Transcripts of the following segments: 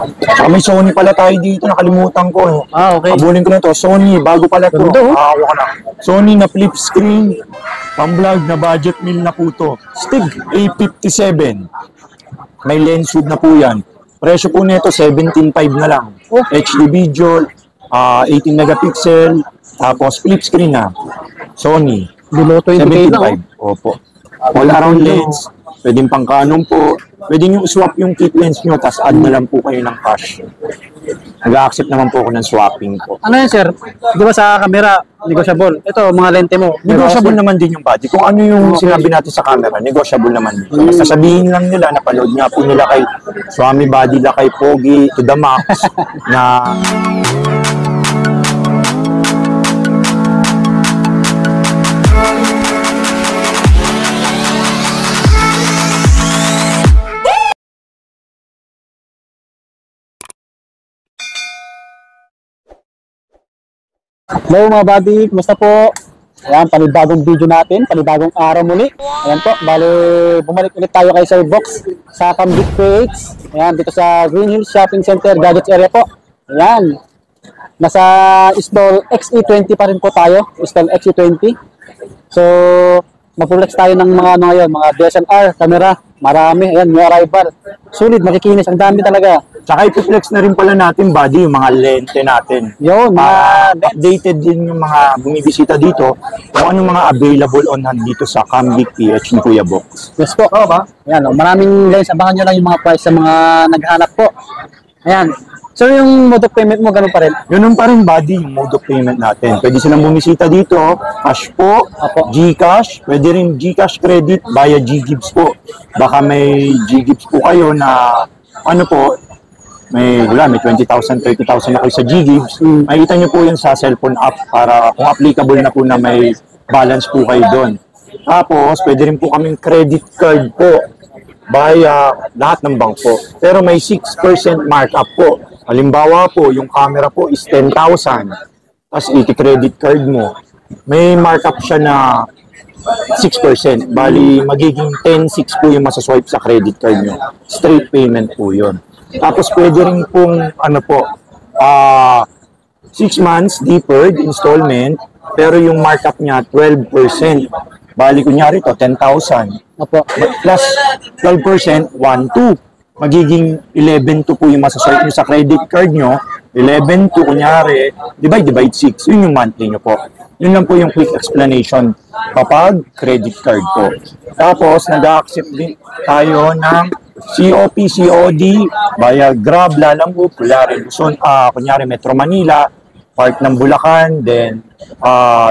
Saka may Sony pala tayo dito, nakalimutan ko. Okay. Abulin ko na to. Sony, bago pala to. Hawak ko na. Sony na flip screen, pang-vlog na budget meal na po to. Stig A57. May lens hood na po yan. Presyo po nito 17.5 na lang. HD video, 18 megapixel, tapos flip screen na. Sony. Below 20K na. Opo. All around lens. Pwedeng pang Canon po. Pwede nyo swap yung kit lens nyo, tapos add na lang po kayo ng cash. Nag-accept naman po ako ng swapping po. Ano yan, sir? Di ba sa camera, negotiable? Ito, mga lente mo. Negotiable naman din yung budget. Kung ano yung sinabi natin sa camera, negotiable naman din. Basta sabihin lang nila, napaload nga po nila kay Swami Buddy, kay Pogi, to the max, na... Hello mga buddy, kumusta po? Ayan, panibagong video natin, panibagong araw muli. Ayan po, bali bumalik ulit tayo kay Sir Box sa Cambit PH. Ayan, dito sa Green Hills Shopping Center, Gadgets area po. Ayan, nasa stall XE20 pa rin po tayo, stall XE20. So, mag-flex tayo ng mga ano ngayon, mga DSLR, camera, marami. Ayan, new arrival. Sulit, makikinis, ang dami talaga. Tsaka ipiflex na rin pala natin, buddy, yung mga lente natin. Yun, updated din yung mga bumibisita dito kung anong mga available on hand dito sa Cambit PH ni Kuya Box. Yes po. Oo ba? Ayan, maraming lens. Abangan nyo lang yung mga price sa mga naghanap po. Ayan. So yung mode of payment mo, ganun pa rin? Ganun pa rin, buddy, yung mode of payment natin. Pwede silang bumisita dito, cash po, GCash, pwede rin GCash credit via GGives po. Baka may GGives po kayo na ano po, may 20,000, 30,000 na kayo sa GGives, makikita nyo po yun sa cellphone app para kung applicable na po na may balance po kayo doon. Tapos, pwede rin po kaming credit card po via lahat ng bangko. Pero may 6% markup po. Halimbawa po, yung camera po is 10,000. Tapos, iti-credit card mo. May markup siya na 6%. Bali, magiging 10,6 po yung masaswipe sa credit card nyo. Straight payment po yun. Tapos pwede rin pong 6 months deferred installment, pero yung markup niya 12%. Bali kunyari to 10,000. Plus 12%, 1,2. Magiging 11,2 po yung masaswipe nyo sa credit card nyo. 11,2 kunyari, divide 6. Yun yung monthly nyo po. Yun lang po yung quick explanation kapag credit card po. Tapos nag-accept din tayo ng COP, COD, via Grab, Lalamove, kunyari Metro Manila, part ng Bulacan, then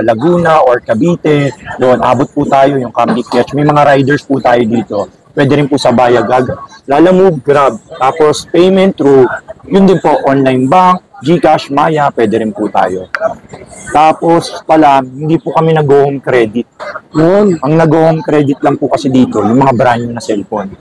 Laguna or Cavite, doon abot po tayo yung Cambit PH. May mga riders po tayo dito. Pwede rin po sa Bayagag, Lalamove, Grab. Tapos payment through, yun din po, online bank, GCash, Maya, pwede rin po tayo. Tapos pala, hindi po kami nag-home credit. Ang nag-home credit lang po kasi dito, yung mga brand new na cellphone.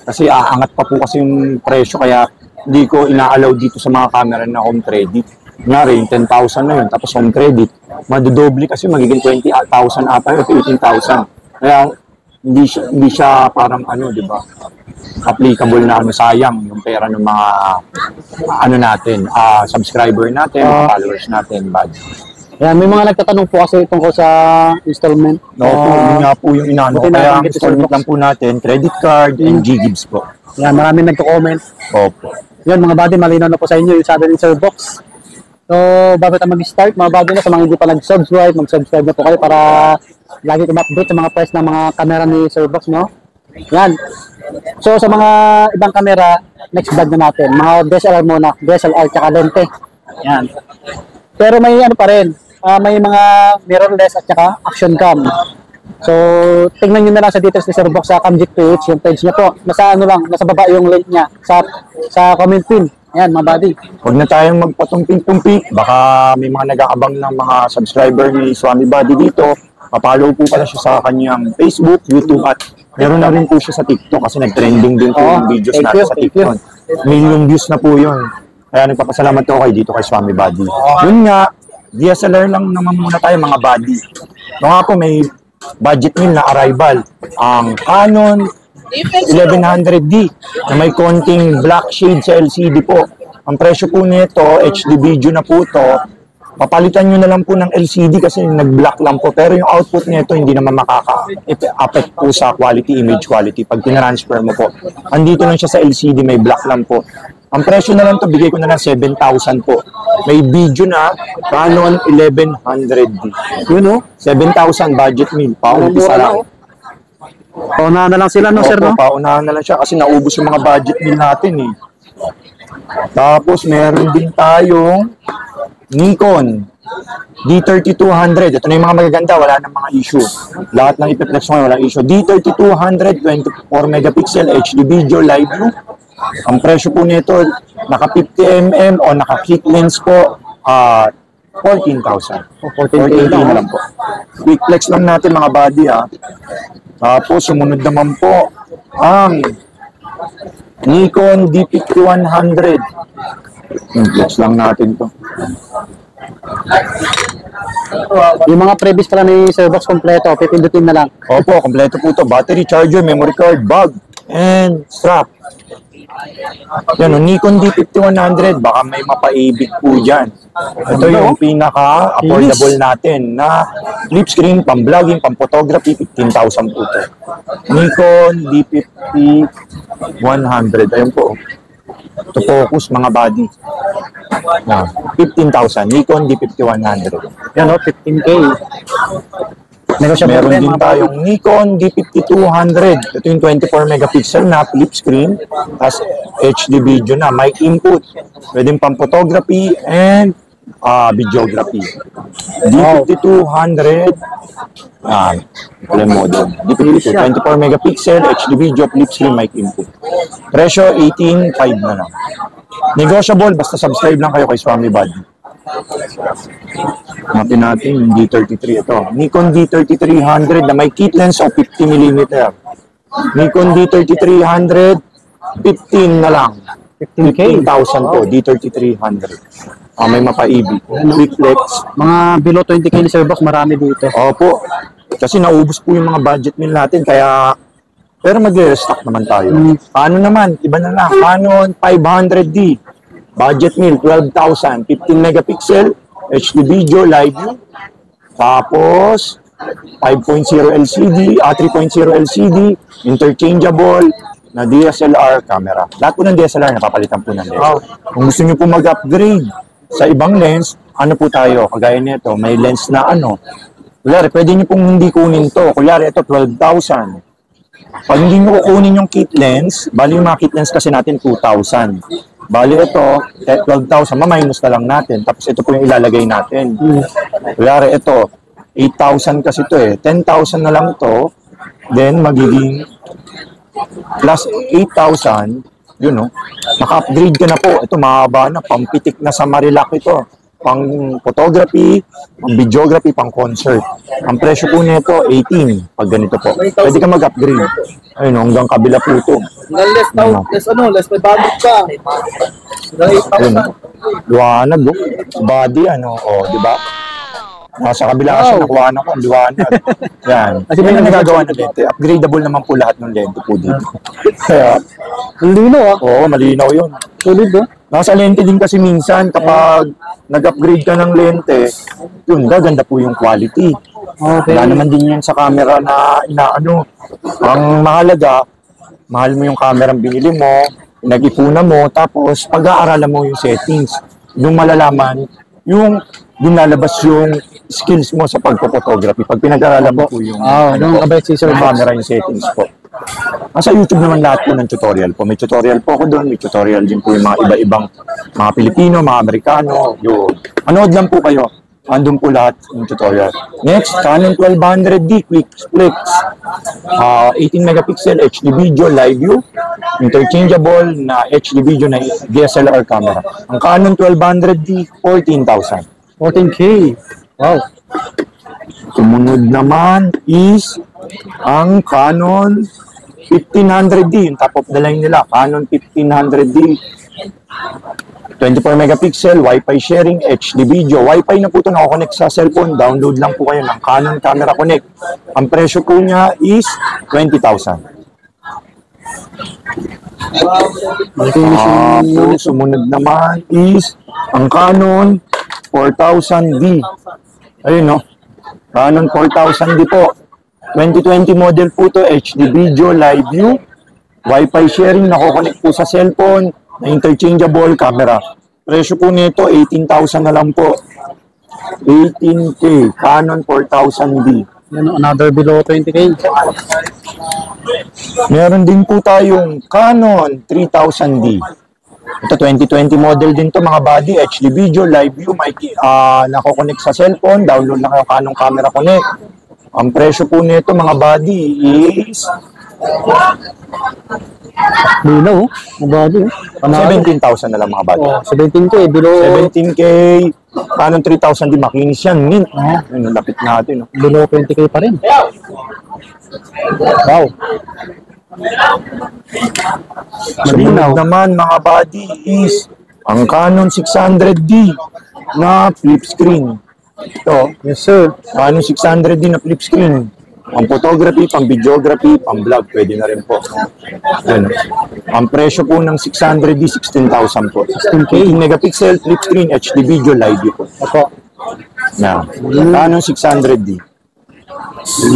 Kasi aangat pa po kasi yung presyo, kaya hindi ko ina-allow dito sa mga camera na home credit. Kunyari, yung 10,000 na yun, tapos home credit, madodoble kasi magiging 20,000 ata o 18,000. Kaya hindi siya parang di ba? Applicable na sayang yung pera ng mga natin, subscriber natin, mga followers natin, buddy. Yan, may mga nagtatanong po kasi tungkol sa installment. Yun nga po yung inano. Kaya ang installment lang po natin, credit card and GGives po. Yan, maraming nagko-comment. Opo. Yan, mga buddy, malinaw na po sa inyo yung sabi ni Sir Box. So, bago tayo mag-start, mga buddy na, sa mga hindi pa nag-subscribe, mag-subscribe na po kayo para lagi ko ma-update sa mga price ng mga camera ni Sir Box, no? Yan. So, sa mga ibang camera, next vlog na natin. Mga DSLR muna, DSLR tsaka lente. Yan. Pero may pa rin, may mga mirrorless at saka action cam. So, tingnan nyo na lang sa details ni Sir Box sa Cambit PH, yung page niya po. Nasa nasa baba yung link niya sa comment pin. Ayan, mga buddy. Huwag na tayong magpatumpik-tumpik. Baka may mga nag-aabang ng mga subscriber ni Swami Buddy dito. Papalo po pala siya sa kanyang Facebook, YouTube, at meron na rin po siya sa TikTok kasi nag-trending din po yung videos natin sa TikTok. Million views na po yun. Kaya nagpapasalamat ako kayo dito kay Swami Buddy. Yun nga, DSLR lang naman muna tayo mga buddy. Ito nga po, may budget meal na arrival. Ang Canon 1100D na may konting black shade sa LCD po. Ang presyo po nito, HD video na po to. Papalitan nyo na lang po ng LCD kasi nag-black lang po. Pero yung output nito hindi naman makaka-affect po sa quality, image quality pag tinransfer mo po. Andito lang siya sa LCD, may black lang po. Ang presyo na lang to, bigay ko na lang 7,000 po. May video na, Canon 1100D. Yun o, 7,000 budget meal. Paumpisa lang. Paunahan na lang sila, no, sir, no? Paunahan na lang siya kasi naubos yung mga budget meal natin eh. Tapos meron din tayong Nikon D3200. Ito na yung mga magaganda, wala nang mga issue. Lahat ng ipiplex mo, walang issue. D3200, 24 megapixel, HD video, live view. Ang presyo po nito, naka 50mm o naka kit lens po, 14,000. 14,000 na lang po. Quick flex lang natin mga buddy ha. Tapos sumunod naman po ang Nikon D5100. Flex lang natin to. Yung mga previous pala ni Sir Box kompleto, pipindutin na lang. Opo, kompleto po to. Battery, charger, memory card, bag, and strap. Yan, Nikon D5100, baka may mapaibig po dyan. Ito yung pinaka-affordable natin na flip screen, pang-vlogging, pang-photography, 15,000 po ito. Nikon D5100, ayun po. To focus mga body. 15,000, Nikon D5100. Yan o, 15K. Meron din tayong Nikon D5200. Ito yung 24 megapixel na flip screen as HD video na. May input. Pwedeng pang photography and videography. D5200. Wala model. D52, 24 megapixel, HD video, flip screen, mic input. Presyo 18,500 na lang. Negotiable, basta subscribe lang kayo kay Swami Buddy. Hanapin natin yung D33 ito. Nikon D3300 na may kit lens o 50mm. Nikon D3300, 15 na lang. 15,000 po, D3300. May mapaibig. Quick flex. Mga below 20K ni Sir Box, marami dito. Opo. Kasi naubos po yung mga budget meal natin, kaya pero mag-restock naman tayo. Ano naman? Iba na lang. Canon 500D. Budget meal, 12,000. 15 megapixel, HD video, live view. Tapos, 5.0 LCD, 3.0 LCD, interchangeable na DSLR camera. Lahat po ng DSLR, napapalitan po ng lens. Kung gusto nyo po mag-upgrade sa ibang lens, ano po tayo? Kagaya nito, may lens na ano. Kulyari, pwede nyo pong hindi kunin to. Kulyari, ito, 12,000. Pag hindi nyo kukunin yung kit lens, bali yung mga kit lens kasi natin 2,000. Bali ito, 12,000, ma-minus na lang natin. Tapos ito po yung ilalagay natin. Kulyari ito, 8,000 kasi ito eh. 10,000 na lang ito. Then magiging plus 8,000, yun no. Naka-upgrade ka na po. Ito mahaba na, pampitik na sa Marilac ito. Pang photography, pang videography, pang concert. Ang presyo po nito, 18 pag ganito po. Pwede ka mag-upgrade. Ayun, hanggang kabila po ito. Less may budget ka. Ayun, liwanag, oh. Body, ano, oh, di ba? Nasa kabila kasi nakuha na ko, liwanag. Yan. Kasi may nagagawa na lente. Upgradable naman po lahat ng lente po dito. Kaya, malinaw oo, malinaw yun. Solid Nasa lente din kasi minsan kapag nag-upgrade ka ng lente, yun, gaganda po yung quality. Okay. Wala naman din yan sa camera na inaano. Ang mahalaga, mahal mo yung camera binili mo, nag-ipuna mo, tapos pag-aaralan mo yung settings. Yung malalaman, yung dun lalabas yung skills mo sa pagpo-photography. Pag pinag-aralan mo po yung camera yung settings po. Sa YouTube naman lahat po ng tutorial po. May tutorial po ako doon, may tutorial din po yung mga iba-ibang mga Pilipino, mga Amerikano. Yun. Manood lang po kayo. Andun po lahat ng tutorial. Next, Canon 1200D Quick Flex. 18 megapixel HD video, live view. Interchangeable na HD video na DSLR camera. Ang Canon 1200D, 14,000. 14K. Wow. Sumunod naman is ang Canon 1500D, yung top of the line nila, Canon 1500D. 24 megapixel, Wi-Fi sharing, HD video. Wi-Fi na po ito nakakonect sa cellphone. Download lang po kayo ng Canon Camera Connect. Ang presyo po niya is 20,000. Tapos, sumunod naman is ang Canon 4000D. Ayun, no? Canon 4000D po. 2020 model po to, HD video, live view, Wi-Fi sharing, nako-connect po sa cellphone, na interchangeable camera. Presyo po nito, 18,000 na lang po. 18K, Canon 4000D. Yan, another below 20K. Meron din po tayong Canon 3000D. Ito 2020 model din to mga buddy, HD video, live view, nako-connect sa cellphone, download na kayo Canon Camera Connect. Ang presyo po nito mga buddy is Below, mga buddy. 17,000 na lang mga buddy. 17K, below. 17K, Canon 3000D, makinis yan, mint. Yun, lapit natin. No? Below 20K pa rin. Wow. Sumunod naman mga buddy is ang Canon 600D na flip screen. Ito, Yes, sir. Canon 600D na flip screen. Pang photography, pang videography, pang vlog, pwede na rin po. Yan. Ang presyo po ng 600D, 16,000 po. 16K. 18 megapixel, flip screen, HD video, live view po. Opo. Yan. Canon 600D.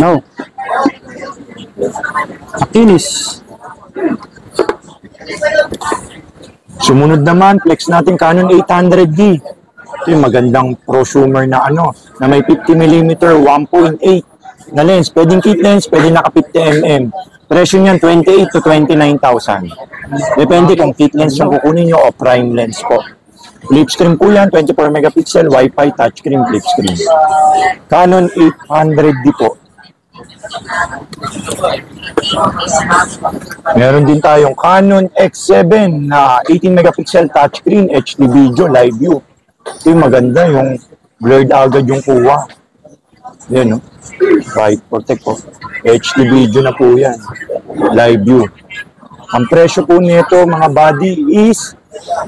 No. Akinis. Sumunod naman, flex natin Canon 800D. Ito yung magandang prosumer na na may 50mm 1.8 na lens. Pwedeng kit lens, pwede naka 50mm. Presyo niyan 28 to 29,000. Depende kung kit lens yung kukunin nyo o prime lens po. Flip screen po yan, 24 megapixel, Wi-Fi, touchscreen, flip screen. Canon 800D po. Meron din tayong Canon X7 na 18 megapixel touchscreen, HD video, live view. Ito yung maganda, yung blurred agad yung kuha. Yan, no? Right, protect po. HD video na po yan. Live view. Ang presyo po nito, mga body, is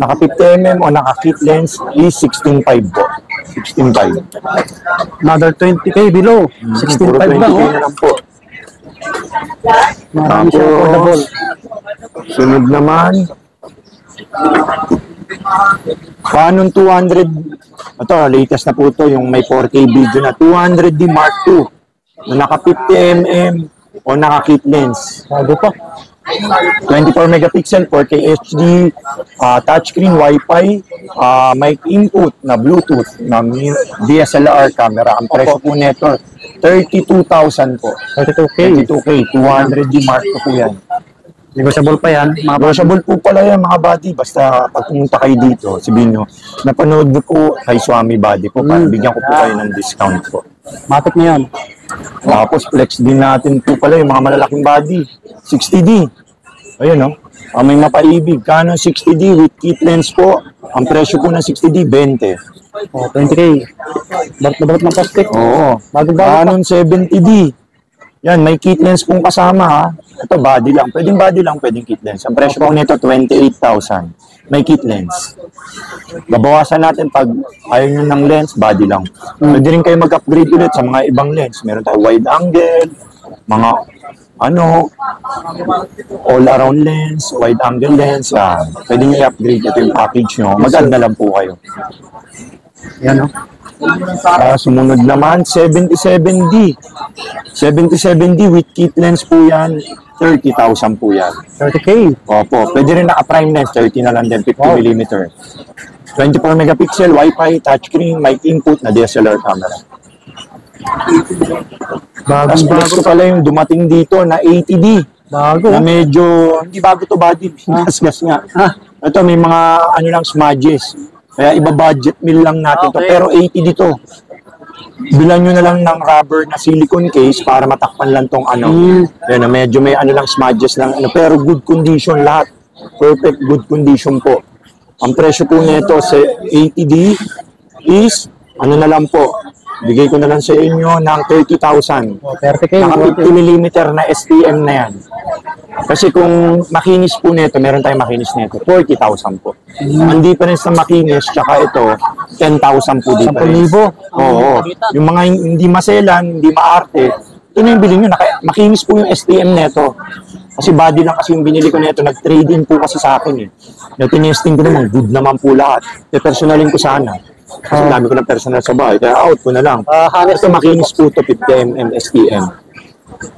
naka 50mm o naka kit lens is 16.5 po. 16.5. Another 20K below. 16.5 lang, oh. Na lang po. Marami siya affordable. Sunod naman, Canon 200, ito, latest na po ito, yung may 4K video na 200D Mark II na naka 50mm o naka kit lens. Bago pa. 24 megapixel, 4K HD, touchscreen, Wi-Fi, mic input na Bluetooth, na DSLR camera. Ang presyo po nito, 32,000 po. 32K. 32K, 200D Mark II po yan. Negotiable pa yan. Mga Negotiable po pala yan mga buddy. Basta pag pumunta kayo dito, sabihin nyo, napanood nyo po kay Swami Buddy po, para bigyan ko po kayo ng discount po. matik na yan. Tapos flex din natin po pala yung mga malalaking body. 60D. Ayun, no? May mapaibig. Canon 60D with kit lens po. Ang presyo po ng 60D, 20. Oh, 20K. Barat na barat ng plastic. Oo. Bago-bago pa. Canon 70D. Yan, may kit lens pong kasama, ha. Ito, body lang. Pwedeng body lang, pwedeng kit lens. Ang presyo po nito, 28,000. May kit lens. Babawasan natin pag ayaw nyo ng lens, body lang. Pwede rin kayo mag-upgrade ulit sa mga ibang lens. Meron tayo wide angle, mga all-around lens, wide angle lens. Pwede nyo i-upgrade. Ito yung package nyo. Mag-add na lang po kayo. Yan, no? Sumunod naman, 77D. 77D with kit lens po yan. 30,000 po yan. 30K. Opo. Pwede rin naka-prime lens. 30 na lang din. 50mm. 24 megapixel, Wi-Fi, touchscreen, mic input na DSLR camera. Tapos flex ko pala yung dumating dito na 80D. Bago. Na medyo, hindi bago to body. Gas-gas nga. Ito may mga lang smudges. Kaya iba-budget meal lang natin to. Pero 80 dito. Bilan nyo na lang ng rubber na silicone case para matakpan lang tong Yan, medyo may lang smudges lang. Pero good condition lahat. Perfect good condition po. Ang presyo po nito sa 80D is, na lang po. Bigay ko na lang sa inyo ng 30,000. 30K. Naka 50mm na STM na yan. Kasi kung makinis po nito, meron tayong makinis nito, 40,000 po. Ang difference ng makinis, tsaka ito, 10,000 po difference. 10,000? Oo. Yung mga hindi maselan, hindi maarte, ito na yung bilhin nyo. Makinis po yung STM nito. Kasi body lang kasi yung binili ko nito, nag-trade in po kasi sa akin eh. Na tinesting ko naman, good naman po lahat. Personalin ko sana. Kasi dami ko ng personal sa bahay, kaya out ko na lang. Ito makinis po ito, 50mm STM.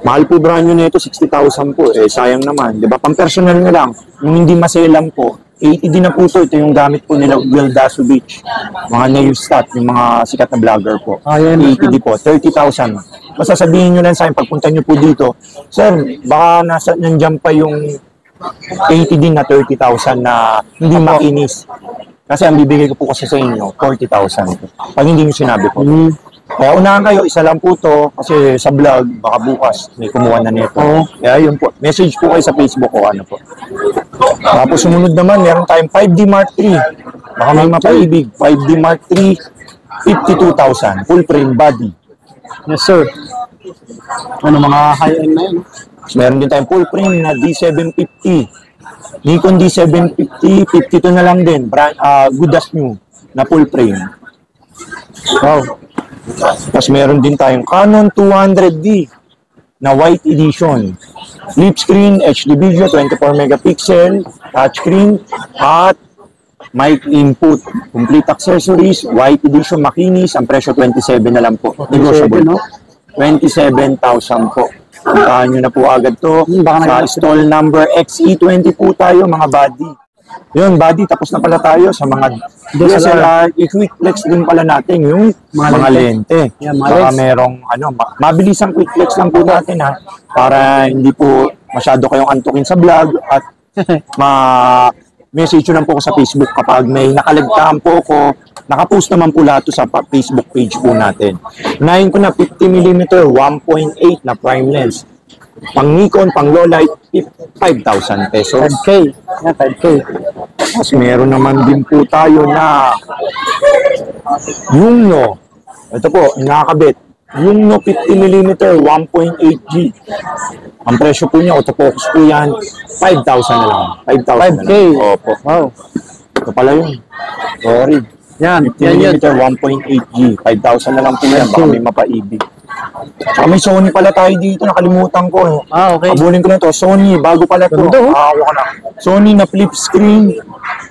Mahal po brand new nito, 60,000 po. Eh, sayang naman. Di ba? Pang-personal na lang. Yung hindi maselam po, 80 din na po ito. Ito yung gamit po nila, Will Dasovich. Mga Neustat, yung mga sikat na vlogger po. 80 din po, 30,000. Basta sabihin nyo lang sa akin, pagpunta nyo po dito, sir, baka nandiyan pa yung 80 din na 30,000 na hindi makinis. Kasi ang bibigay ko po kasi sa inyo, 40,000. Pag hindi nyo sinabi po. Kaya unahan kayo, isa lang po to kasi sa vlog, baka bukas may kumuha na nito. Kaya yun po, message po kayo sa Facebook o ano po. Tapos sumunod naman, meron tayong 5D Mark III. Baka may mapaibig. 5D Mark III, 52,000. Full frame body. Yes, sir. Ano, mga high-end na yun. Tapos meron din tayong full frame na D750. Nikon D750, 52 na lang din. Good as new na full frame. Wow. Tapos meron din tayong Canon 200D na white edition. Flip screen, HD video, 24 megapixel, touchscreen, at mic input. Complete accessories, white edition, makinis. Ang presyo 27 na lang po. Negotiable. no? 27,000 po. Puntahan nyo na po agad to. Sa stall number XE20 po tayo, mga buddy. Yun, buddy, tapos na pala tayo sa mga DSLR. I-quick flex din pala natin yung mga lente. Yeah, Baka merong, mabilis ang quick flex lang po natin ha. Para hindi po masyado kayong antukin sa vlog at message nyo lang po ko sa Facebook kapag may nakalagtaan po ko. Nakapost naman po lahat sa Facebook page po natin. Unahin ko na 50mm 1.8 na prime lens. Pang Nikon, pang low light, 5,000 pesos. 5K. Yeah, 5K. Tapos meron naman din po tayo na Yungno. Ito po, nakakabit. Yungno 50mm 1.8G. Ang presyo po niya, autofocus po yan, 5,000 na lang. 5,000 5K. na lang. Opo. Wow. Ito pala yun. Sorry. Yan. 50mm 1.8G. 5,000 na lang po yan. Baka may mapaibig. Saka may Sony pala tayo dito. Nakalimutan ko. Okay. Abulin ko na to. Sony. Bago pala to. Awa ka na. Sony na flip screen.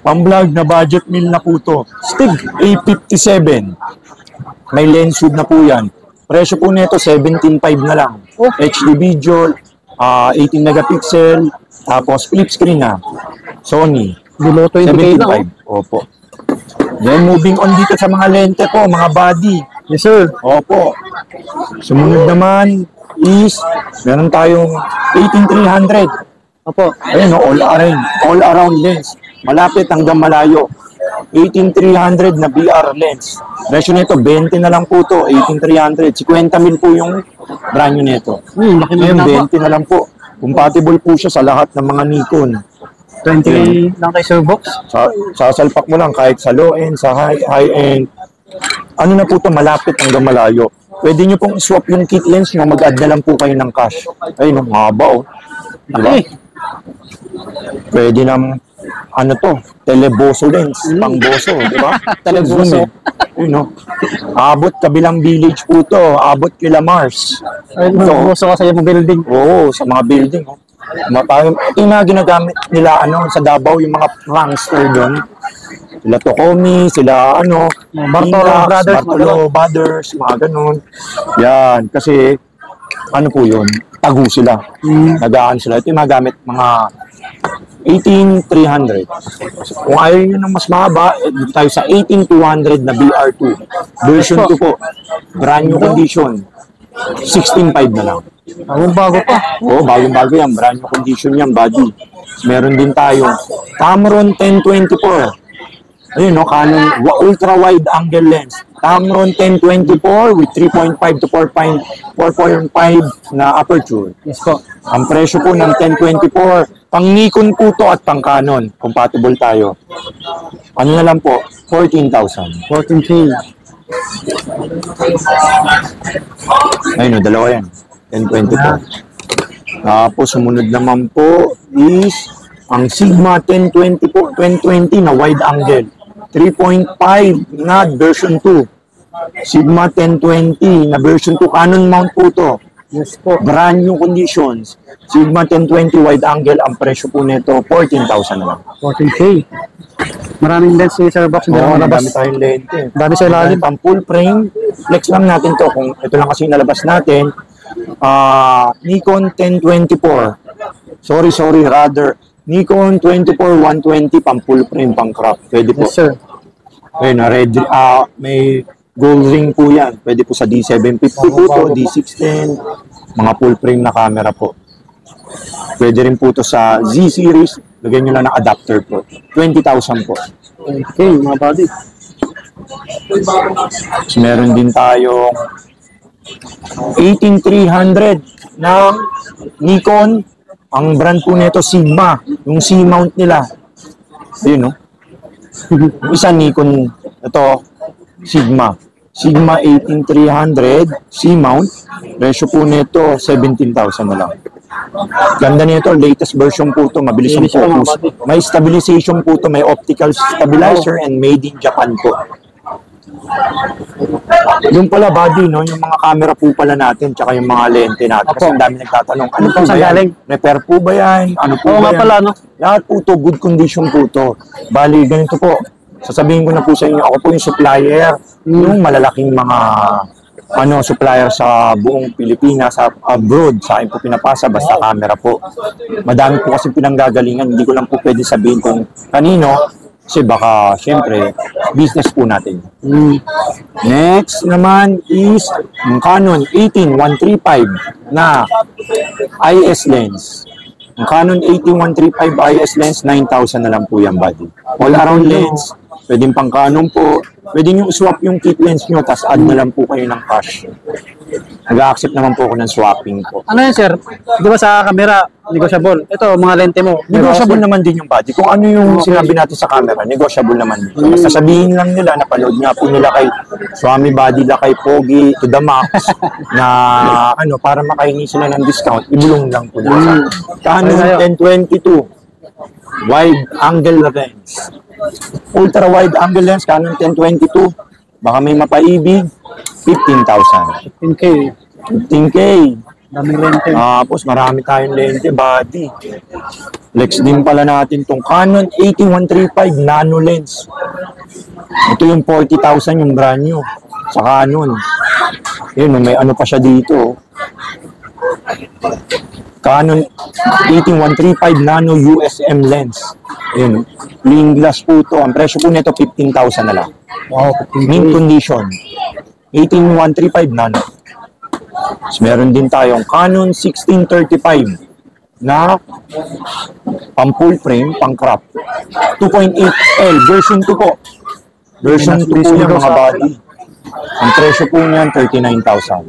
Pang-vlog na budget meal na po to. Stig A57. May lens hood na po yan. Presyo po nito 17.5 na lang. HD video. 18 megapixel. Tapos flip screen na. Sony. Below 20K na. 17.5. Opo. Then moving on dito sa mga lente po, mga body. Yes, sir. Opo. Sumunod naman is meron tayong 18300. Opo. Ayun, all around lens. Malapit hanggang malayo. 18300 na BR lens. Presyo nito 20 na lang po to, 18300. 50 mil po yung brand new nito. Laki na Ngayon 20 na lang po. Compatible po siya sa lahat ng mga Nikon. 20 lang kay Sir Box. Sasalpak mo lang kahit sa low end, sa high end. Ano na po ito, malapit hanggang malayo. Pwede nyo pong swap yung kit lens nyo, mag-add na lang po kayo ng cash. Ay, no, haba oh. Diba? Pwede ng, teleboso lens, pang-boso, di ba? Teleboso. Yun, no? Abot kabilang village po to, abot kila Mars. Ay, gusto ko sa iyo building. Oo, sa mga building. Oh. Ito yung mga ginagamit nila sa Davao, yung mga prankster doon. Sila Tokomi, sila Bartolo Brothers, mga ganun. Yan, kasi po yun, tago sila. Nagaan sila. Ito yung mga gamit, mga 18,300. Kung ayaw nyo ng mas mahaba, dito tayo sa 18,200 na BR2. Version 2 po. Brand new condition. 16.5 na lang. Bago pa. Oo, bagong-bago yan. Brand new condition yan, body. Meron din tayo. Tamron 1024. Ayun, Canon ultra-wide angle lens. Tamron 1024 with 3.5 to 4.5 na aperture. Yes po. Ang presyo po ng 1024, pang Nikon po to at pang Canon. Compatible tayo. Ano na lang po? 14,000. 14K. Ayun, dalawa yan. 1024. Tapos, sumunod naman po is ang Sigma 1020 po, 2020 na wide angle. 3.5 na version 2. Sigma 1020 na version 2. Canon mount po to. Yes po. Brand new conditions. Sigma 1020 wide angle, ang presyo po nito, 14,000 na lang. 14K. Maraming lens si Sir Box. Hindi Oo, naman dami nalabas. tayong lente. Dami sa ilalim. Pang full frame, flex lang natin to. Kung ito lang kasi nalabas natin, Nikon 1024. Sorry, rather. Nikon 24-120, pang full frame, pang crop. Pwede po. Yes, sir. Ayun, red, may gold ring po yan. Pwede po sa D750 po to, D610, mga full frame na camera po. Pwede rin po to sa Z series, lagyan nyo lang ng adapter po. 20,000 po. Okay, mga buddy. So, meron din tayong 18300 ng Nikon. Ang brand po nito Sigma, yung C-mount nila. Ayun, no? Yung isa Nikon, ito, Sigma. Sigma 18300 C-mount. Presyo po nito 17,000 na lang. Ganda nito, latest version po to, mabilis ang focus. May stabilization po to, may optical stabilizer and made in Japan po. Yung pala body, no, yung mga camera po pala natin, tsaka yung mga lente natin. Kasi ang dami nagtatanong, ano po ba yan? Repair po ba yan? Ano po ba yan? Pala, no? Lahat po to, good condition po to. Bali, ganito po. Sasabihin ko na po sa inyo, ako po yung supplier, yung malalaking mga supplier sa buong Pilipinas, sa abroad, sa akin po pinapasa, basta camera po. Madami po kasi pinanggagalingan, hindi ko lang po pwede sabihin kung kanino, kasi baka, syempre, business po natin. Next naman is yung Canon 18135 na IS lens. Yung Canon 18135 IS lens, 9,000 na lang po yan, buddy. All around lens, pwedeng pang Canon po. Pwede nyo swap yung kit lens nyo, tapos add na lang po kayo ng cash. Nag-accept naman po ako ng swapping po. Ano yan, sir? Di ba sa camera, negotiable? Ito, mga lente mo. Negotiable naman din yung budget. Kung ano yung sinabi natin sa camera, negotiable naman din. Basta sabihin lang nila, napanood nga po nila kay Swami Body, kay Pogi, to the max, na para makahingi sila ng discount, ibulong lang po nila. Canon 1022, wide angle lens. Ultra wide angle lens, Canon 1022, baka may mapaibig, 15,000. 15K. 15K. Daming lente. Tapos marami tayong lente, body. Flex din pala natin tong Canon 8135 nano lens. Ito yung 40,000 yung brand new sa Canon. Yun, may ano pa siya dito. Canon 18135 nano USM lens. Yun, clean glass po to. Ang presyo po nito 15,000 na lang. Wow, 15K. Mint condition. 18135 nano. So, meron din tayong Canon 1635 na pang full frame, pang crop. 2.8L, version 2 po. Version 2 po yan, mga body. Ang presyo po niyan, 39,000.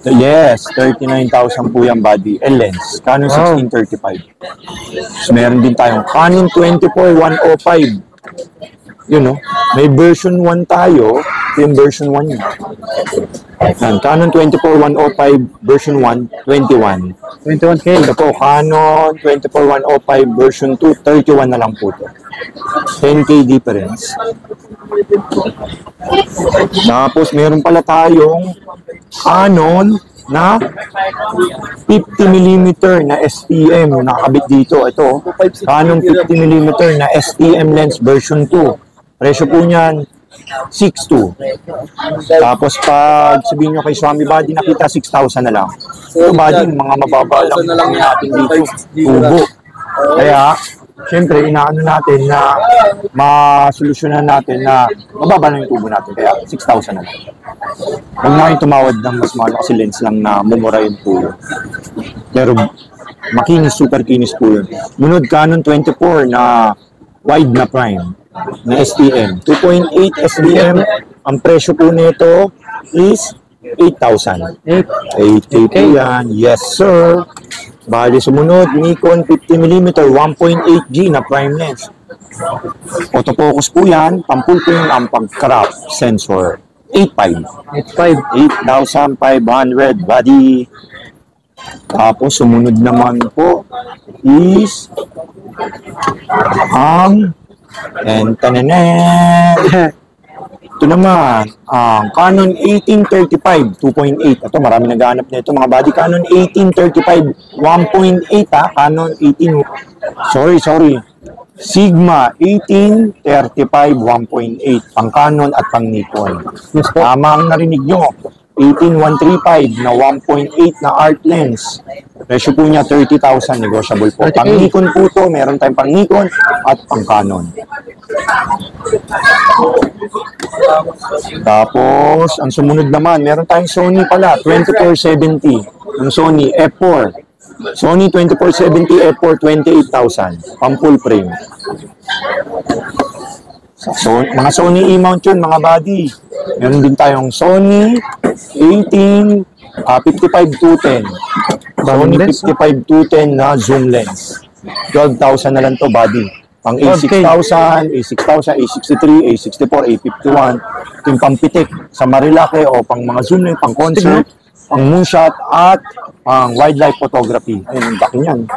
So, yes, 39,000 po yung body. L-lens, Canon 1635. So, meron din tayong Canon 24-105. Yun, no? May version 1 tayo. Yung version 1 yun. Yan, Canon 24-105 version 1, 21. 21K. Ito po, Canon 24-105 version 2, 31 na lang po ito. 10K difference. Tapos, meron pala tayong Canon na 50mm na STM yung nakakabit dito. Ito, Canon 50mm na STM lens version 2. Presyo po niyan, 6,200. Tapos pag sabihin nyo kay Swami Body, nakita 6,000 na lang. Ito body, mga mababa lang natin dito. Tubo. Kaya, siyempre, inaano natin na masolusyonan natin na mababa lang yung tubo natin. Kaya, 6,000 na lang. Huwag na kayong tumawad ng mas mahal kasi lens lang na mumura yung po. Pero, makinis, super kinis po yun. Munod Canon 24 na wide na prime na STM. 2.8 STM. Ang presyo po nito is 8,000. 8K po yan. Yes, sir. Bali, sumunod, Nikon 50mm 1.8G na prime lens. Autofocus po yan. Pampul po yung ang pag-crop sensor. 8,500. 8,500 body. Tapos, sumunod naman po is ang 20 Ito naman, ang Canon 1835 2.8. Ito, marami naghahanap na ito mga buddy. Canon 1835 1.8 Canon 18. Sorry. Sigma 1835 1.8. Pang Canon at pang Nikon. Yes po. Tama ang narinig nyo. 18135 na 1.8 na art lens. Presyo po niya 30,000, negotiable po. Pang Nikon po to, meron tayong pang Nikon at pang Canon. Tapos, ang sumunod naman, meron tayong Sony pala, 2470 ng Sony F4. Sony 2470 F4, 28,000. Pang full frame. So, mga Sony E-mount yun, mga buddy. Meron din tayong Sony 55-210. Sony 55-210 na zoom lens. 12,000 na lang to, buddy. Pang A6000, A6000, A63, A64, A51. Ito yung pampitik sa Marilake o pang mga zoom lens, pang concert, pang moonshot, at pang wildlife photography. Ayun, ang laki niyan.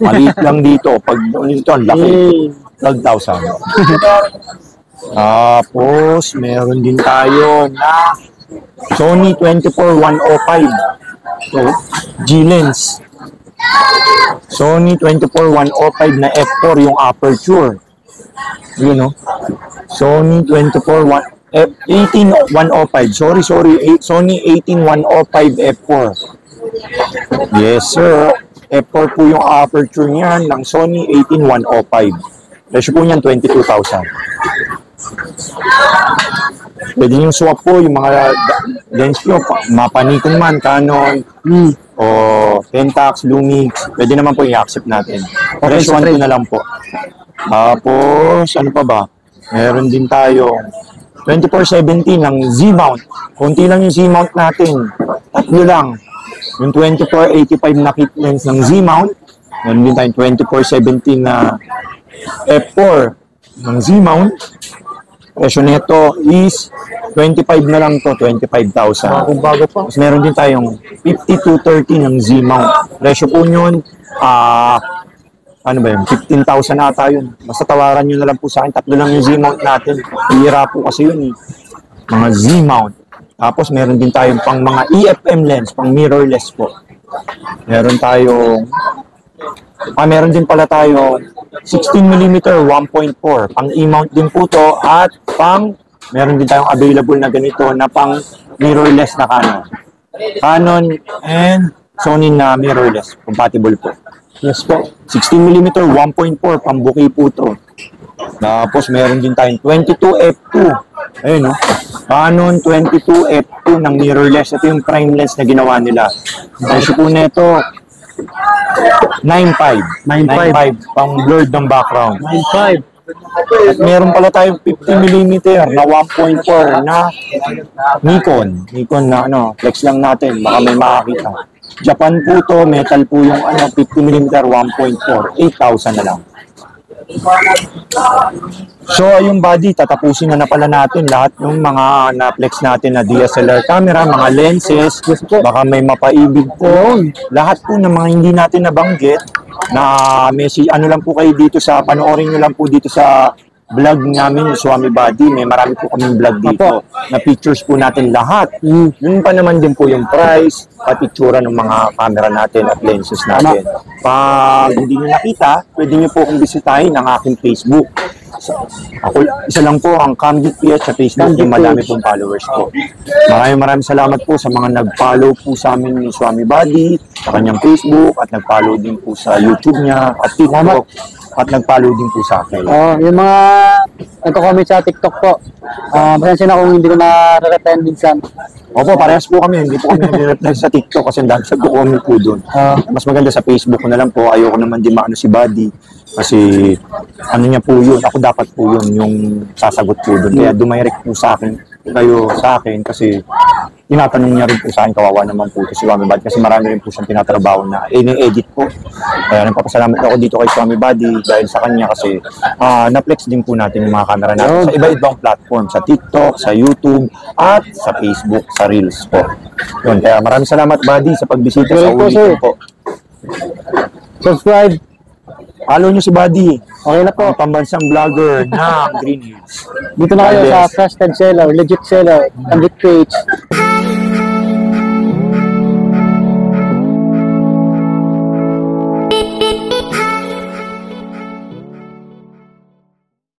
Maliit lang dito. Pag dito, ang laki. 12,000. Tapos, meron din tayo na Sony 24-105. So, G-Lens. Sony 24-105 na F4 yung aperture. Yun, no? Sony 18-105. Sorry. Sony 18-105 F4. Yes, sir. F4 po yung aperture niyan ng Sony 18-105. Presyo po niyan 22,000. Pwede nyo swap po yung mga lens nyo, mapanikon man, Canon, o Pentax, Lumix. Pwede naman po i-accept natin. Presyo 1 na lang po. Tapos, ano pa ba? Meron din tayo 2470 ng Z-mount. Kunti lang yung Z-mount natin. Tatlo lang. Yung 2485 na kit lens ng Z-mount. Meron din tayong 2470 na F4 ng Z-mount. Presyo nito is 25 na lang to, 25,000. Kung bago pa. Tapos meron din tayong 5230 ng Z-mount. Presyo po yun, ano ba yun, 15,000 ata yun. Basta tawaran nyo na lang po sa akin. Tatlo lang yung Z-mount natin. Hihira po kasi yun eh. Mga Z-mount. Tapos meron din tayong pang mga EFM lens, pang mirrorless po. Meron tayong meron din pala tayo 16mm 1.4 pang E-mount din po to at meron din tayong available na ganito na pang mirrorless na Canon and Sony na mirrorless compatible po. Yes po. 16mm 1.4 pang bouquet po to. Tapos meron din tayong 22f2. Ayun, no? Canon 22f2 ng mirrorless. Ito yung prime lens na ginawa nila. Presyo po nito 9.5 pang blurred ng background. 9.5. At meron pala tayong 50mm na 1.4 na Nikon na flex lang natin, baka may makakita. Japan po to, metal po yung 50mm 1.4, 8,000 na lang. So ayun buddy, tatapusin na pala natin lahat ng mga na-flex natin na DSLR camera, mga lenses, baka may mapaibig po. Lahat po ng mga hindi natin nabanggit na lang po kayo dito sa, panoorin nyo lang po dito sa vlog namin, Swami Buddy. May marami po kaming vlog dito na pictures po natin lahat. Yun pa naman din po yung price, picture ng mga camera natin at lenses natin. Pag hindi nyo nakita, pwede nyo po akong bisitahin ang aking Facebook. Ako, isa lang po ang Camgit PH sa Facebook, yung madami pong followers po. Maraming salamat po sa mga nag-follow po sa amin ni Swami Buddy, sa kanyang Facebook, at nag-follow din po sa YouTube niya, at TikTok, at nag-follow din po sa akin. Yung mga nagko-comment sa TikTok po, pasensya na kung hindi ko na-reply minsan. Opo, parehas po kami. Hindi po kami nire-reply sa TikTok kasi ang dami sa comment po doon. Mas maganda sa Facebook ko na lang po. Ayoko naman din maano si Buddy. Kasi ano niya po yun. Ako dapat po yun yung sasagot po doon. Kaya dumirect po sa akin. Kayo sa akin kasi tinatanong niya rin po sa akin. Kawawa naman po ito si Swami Buddy. Kasi marami rin po siyang tinatrabaho na ini-edit po. Kaya nagpapasalamat ako dito kay Swami Buddy dahil sa kanya kasi na-flex din po natin yung mga camera natin sa iba-ibang platform. Sa TikTok, sa YouTube, at sa Facebook, sa Reels po. Yun, kaya maraming salamat Buddy sa pagbisita sa ulitin po. Subscribe. Follow nyo si Buddy. Okay na po. Ang pambansang vlogger ng Green Hills. Dito na kayo Yes. sa trusted seller, legit seller, candidate page.